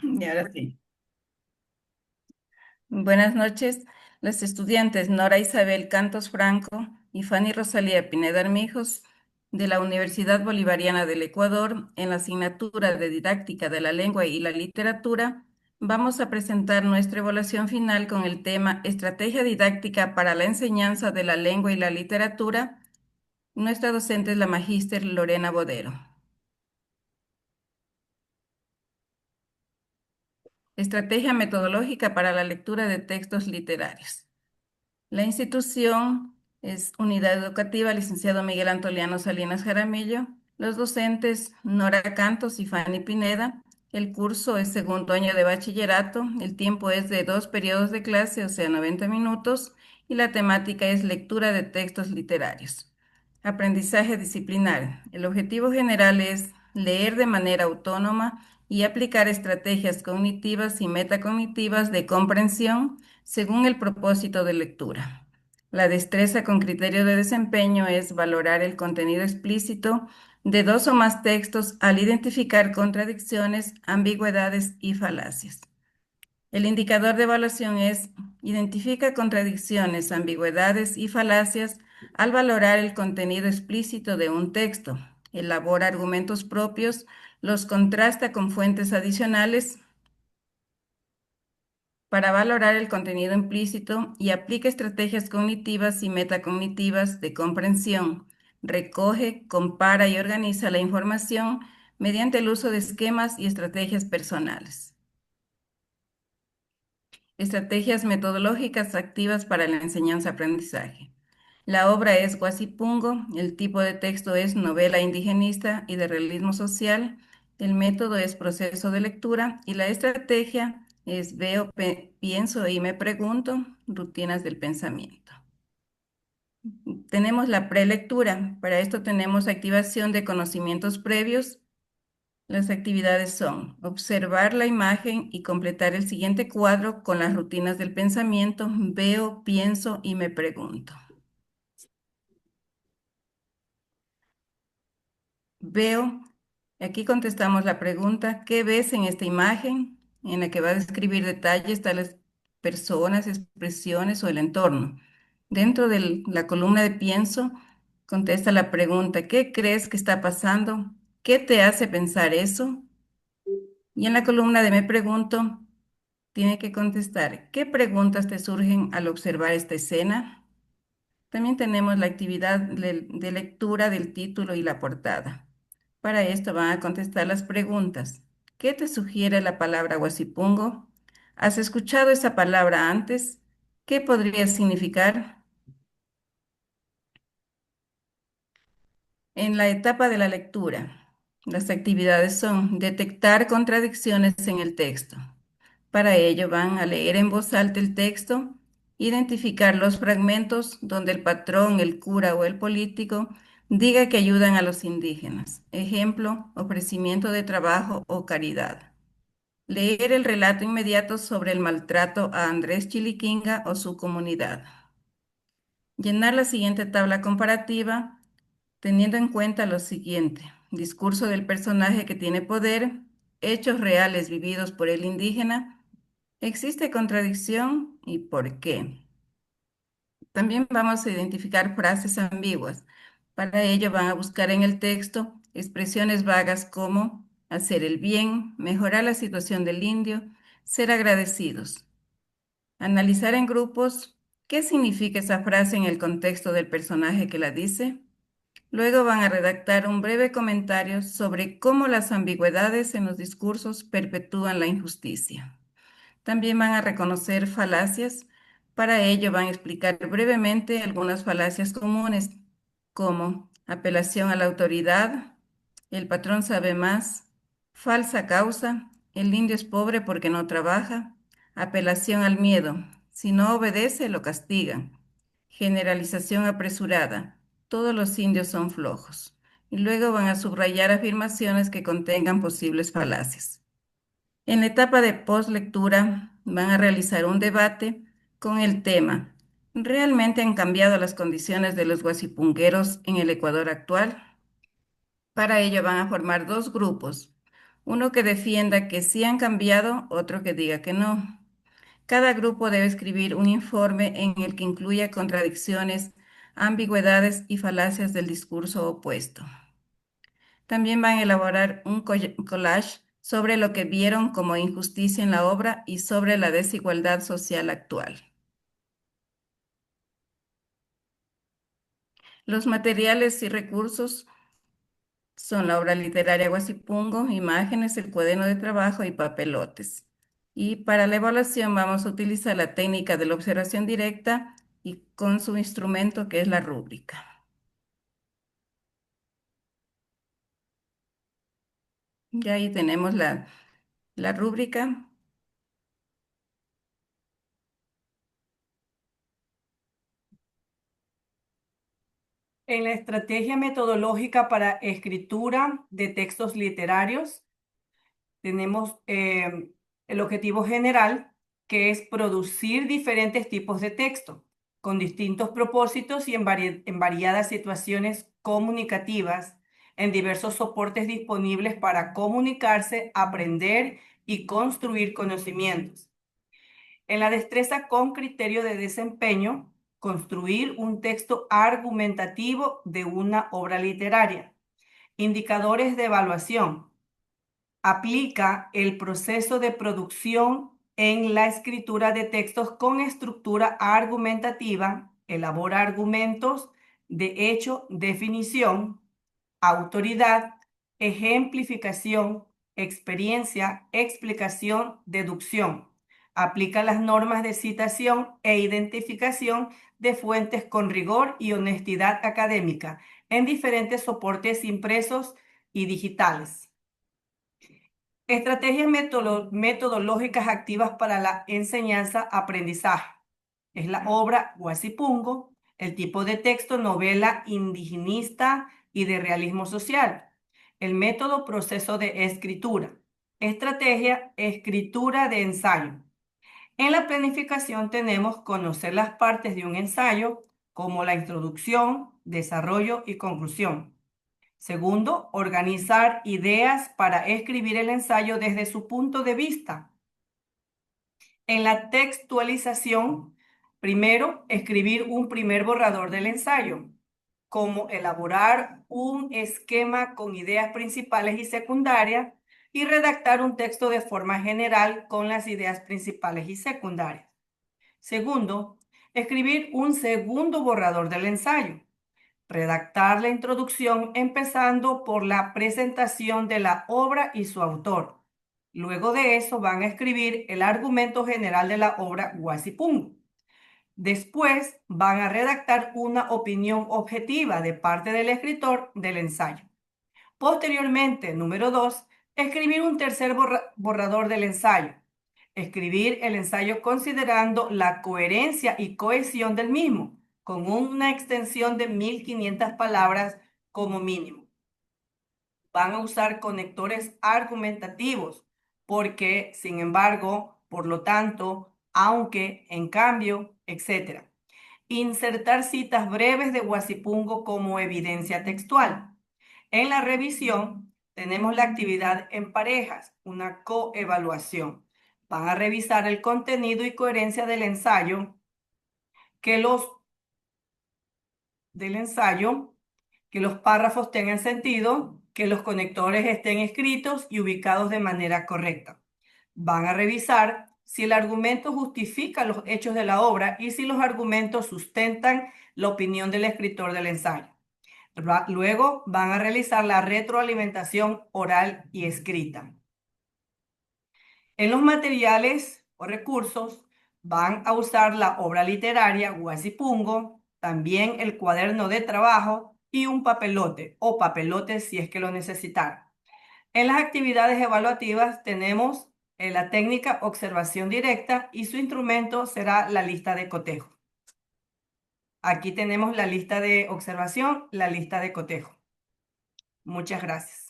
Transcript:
Y ahora sí. Buenas noches. Las estudiantes Nora Isabel Cantos Franco y Fanny Rosalía Pineda Armijos de la Universidad Bolivariana del Ecuador, en la asignatura de Didáctica de la Lengua y la Literatura, vamos a presentar nuestra evaluación final con el tema Estrategia didáctica para la enseñanza de la lengua y la literatura. Nuestra docente es la magíster Lorena Bodero. Estrategia metodológica para la lectura de textos literarios. La institución es Unidad Educativa Licenciado Miguel Antoliano Salinas Jaramillo. Los docentes Nora Cantos y Fanny Pineda. El curso es segundo año de bachillerato. El tiempo es de 2 periodos de clase, o sea, 90 minutos. Y la temática es lectura de textos literarios. Aprendizaje disciplinar. El objetivo general es leer de manera autónoma y aplicar estrategias cognitivas y metacognitivas de comprensión según el propósito de lectura. La destreza con criterio de desempeño es valorar el contenido explícito de dos o más textos al identificar contradicciones, ambigüedades y falacias. El indicador de evaluación es identifica contradicciones, ambigüedades y falacias al valorar el contenido explícito de un texto. Elabora argumentos propios, los contrasta con fuentes adicionales para valorar el contenido implícito y aplica estrategias cognitivas y metacognitivas de comprensión. Recoge, compara y organiza la información mediante el uso de esquemas y estrategias personales. Estrategias metodológicas activas para la enseñanza-aprendizaje. La obra es Guasipungo, el tipo de texto es novela indigenista y de realismo social, el método es proceso de lectura y la estrategia es veo, pienso y me pregunto, rutinas del pensamiento. Tenemos la prelectura, para esto tenemos activación de conocimientos previos. Las actividades son observar la imagen y completar el siguiente cuadro con las rutinas del pensamiento. Veo, pienso y me pregunto. Veo, aquí contestamos la pregunta, ¿qué ves en esta imagen? En la que va a describir detalles, tales personas, expresiones o el entorno. Dentro de la columna de pienso, contesta la pregunta, ¿qué crees que está pasando? ¿Qué te hace pensar eso? Y en la columna de me pregunto, tiene que contestar, ¿qué preguntas te surgen al observar esta escena? También tenemos la actividad de lectura del título y la portada. Para esto van a contestar las preguntas. ¿Qué te sugiere la palabra Huasipungo? ¿Has escuchado esa palabra antes? ¿Qué podría significar? En la etapa de la lectura, las actividades son detectar contradicciones en el texto. Para ello van a leer en voz alta el texto, identificar los fragmentos donde el patrón, el cura o el político diga que ayudan a los indígenas. Ejemplo, ofrecimiento de trabajo o caridad. Leer el relato inmediato sobre el maltrato a Andrés Chiliquinga o su comunidad. Llenar la siguiente tabla comparativa teniendo en cuenta lo siguiente: discurso del personaje que tiene poder, hechos reales vividos por el indígena. ¿Existe contradicción y por qué? También vamos a identificar frases ambiguas. Para ello van a buscar en el texto expresiones vagas como hacer el bien, mejorar la situación del indio, ser agradecidos. Analizar en grupos qué significa esa frase en el contexto del personaje que la dice. Luego van a redactar un breve comentario sobre cómo las ambigüedades en los discursos perpetúan la injusticia. También van a reconocer falacias. Para ello van a explicar brevemente algunas falacias comunes, como apelación a la autoridad, el patrón sabe más, falsa causa, el indio es pobre porque no trabaja, apelación al miedo, si no obedece lo castigan, generalización apresurada, todos los indios son flojos. Y luego van a subrayar afirmaciones que contengan posibles falacias. En la etapa de postlectura van a realizar un debate con el tema ¿realmente han cambiado las condiciones de los guasipungueros en el Ecuador actual? Para ello van a formar dos grupos. Uno que defienda que sí han cambiado, otro que diga que no. Cada grupo debe escribir un informe en el que incluya contradicciones, ambigüedades y falacias del discurso opuesto. También van a elaborar un collage sobre lo que vieron como injusticia en la obra y sobre la desigualdad social actual. Los materiales y recursos son la obra literaria Guasipungo, imágenes, el cuaderno de trabajo y papelotes. Y para la evaluación vamos a utilizar la técnica de la observación directa y con su instrumento que es la rúbrica. Y ahí tenemos la rúbrica. En la estrategia metodológica para escritura de textos literarios, tenemos el objetivo general, que es producir diferentes tipos de texto con distintos propósitos y en variadas situaciones comunicativas, en diversos soportes disponibles para comunicarse, aprender y construir conocimientos. En la destreza con criterio de desempeño, construir un texto argumentativo de una obra literaria. Indicadores de evaluación. Aplica el proceso de producción en la escritura de textos con estructura argumentativa, elabora argumentos de hecho, definición, autoridad, ejemplificación, experiencia, explicación, deducción. Aplica las normas de citación e identificación de fuentes con rigor y honestidad académica en diferentes soportes impresos y digitales. Estrategias metodológicas activas para la enseñanza-aprendizaje. Es la obra Guasipungo, el tipo de texto novela indigenista y de realismo social. El método proceso de escritura. Estrategia escritura de ensayo. En la planificación tenemos conocer las partes de un ensayo como la introducción, desarrollo y conclusión. Segundo, organizar ideas para escribir el ensayo desde su punto de vista. En la textualización, primero, escribir un primer borrador del ensayo, como elaborar un esquema con ideas principales y secundarias y redactar un texto de forma general con las ideas principales y secundarias. Segundo, escribir un segundo borrador del ensayo. Redactar la introducción empezando por la presentación de la obra y su autor. Luego de eso van a escribir el argumento general de la obra Guasipungo. Después van a redactar una opinión objetiva de parte del escritor del ensayo. Posteriormente, número 2, escribir un tercer borrador del ensayo. Escribir el ensayo considerando la coherencia y cohesión del mismo, con una extensión de 1500 palabras como mínimo. Van a usar conectores argumentativos, porque, sin embargo, por lo tanto, aunque, en cambio, etc. Insertar citas breves de Guasipungo como evidencia textual. En la revisión tenemos la actividad en parejas, una coevaluación. Van a revisar el contenido y coherencia del ensayo, que los que los párrafos tengan sentido, que los conectores estén escritos y ubicados de manera correcta. Van a revisar si el argumento justifica los hechos de la obra y si los argumentos sustentan la opinión del escritor del ensayo. Luego van a realizar la retroalimentación oral y escrita. En los materiales o recursos van a usar la obra literaria Guasipungo, también el cuaderno de trabajo y un papelote o papelotes si es que lo necesitan. En las actividades evaluativas tenemos la técnica observación directa y su instrumento será la lista de cotejo. Aquí tenemos la lista de observación, la lista de cotejo. Muchas gracias.